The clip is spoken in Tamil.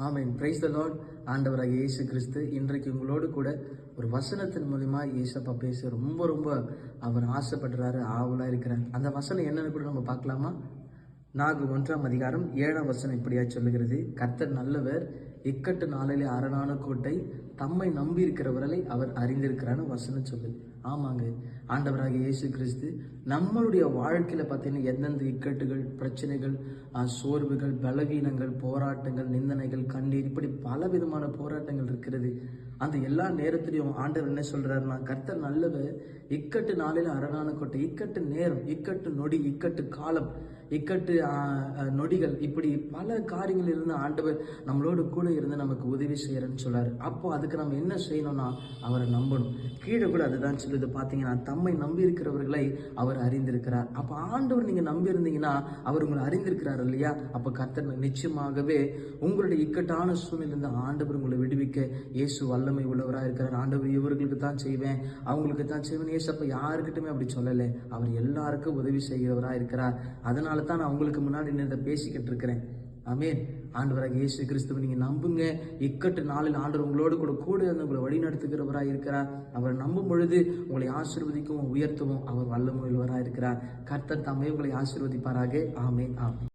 ஆமென். Praise the Lord. ஆண்டவராகிய இயேசு கிறிஸ்து இன்றைக்கு உங்களோடு கூட ஒரு வசனத்தின் மூலியமா இயேசப்பா பேச ரொம்ப ரொம்ப அவர் ஆசைப்படுறாரு, ஆவலா இருக்கிறார். அந்த வசனம் என்னன்னு கூட நம்ம பார்க்கலாமா? நாகு 1ஆம் அதிகாரம் 7ஆம் வசனம் இப்படியா சொல்லுகிறது, கர்த்தர் நல்லவர், இக்கட்டு நாளிலே அரணான கோட்டை, தம்மை நம்பி இருக்கிறவர்களை அவர் அறிந்திருக்கிறான்னு வசனம் சொல்லுது. ஆமாங்க, ஆண்டவராகிய இயேசு கிறிஸ்து நம்மளுடைய வாழ்க்கையில பார்த்தீங்கன்னா எந்தெந்த இக்கட்டுகள், பிரச்சனைகள், சோர்வுகள், பலவீனங்கள், போராட்டங்கள், நிந்தனைகள், கண்ணீர், இப்படி பல விதமான போராட்டங்கள் இருக்கிறது. அந்த எல்லா நேரத்திலையும் ஆண்டவர் என்ன சொல்றாருன்னா, கர்த்தர் நல்லவர், இக்கட்டு நாளில் அரணான கோட்டை. இக்கட்டு நேரம், இக்கட்டு நொடி, இக்கட்டு காலம், இக்கட்டு நொடிகள், இப்படி பல காரியங்கள் இருந்து ஆண்டவர் நம்மளோடு கூட இருந்து நமக்கு உதவி செய்யறன்னு சொல்றாரு. அப்போ அதுக்கு நம்ம என்ன செய்யணும்னா அவரை நம்பணும். கீழே கூட அதுதான் சொல்லுது பாத்தீங்கன்னா, தம்மை நம்பி இருக்கிறவர்களை அவர் அறிந்திருக்கிறார். அப்ப ஆண்டவர் நீங்க நம்பி இருந்தீங்கன்னா அவர் உங்களை அறிந்திருக்கிறார் இல்லையா? அப்ப கர்த்தர் நிச்சயமாகவே உங்களுடைய இக்கட்டான சூழ்நிலை ஆண்டவர் உங்களை விடுவிக்க இயேசு வல்லமை உள்ளவராக இருக்கிறார். ஆண்டவர் இவர்களுக்கு தான் செய்வேன், அவங்களுக்கு தான் செய்வேன் இயேசு அப்ப யாருக்கிட்டுமே அப்படி சொல்லலை. அவர் எல்லாருக்கும் உதவி செய்கிறவராக இருக்கிறார். அதனால தான் நான் உங்களுக்கு முன்னாடி நின்று பேசிக்கிட்டு இருக்கிறேன். ஆமென். ஆண்டவராக இயேசு கிறிஸ்துவை நீங்க நம்புங்க. இக்கட்டு நாளில் ஆண்டவர் உங்களோடு கூட இருந்து உங்களை வழி நடத்துகிறவராக இருக்கிறார். அவர் நம்பும் பொழுது உங்களை ஆசீர்வதிக்கவும் உயர்த்தவும் அவர் வல்லமையுள்ளவராக இருக்கிறார். கர்த்தர் தாமே உங்களை ஆசீர்வதிப்பாராக. ஆமென். ஆமென்.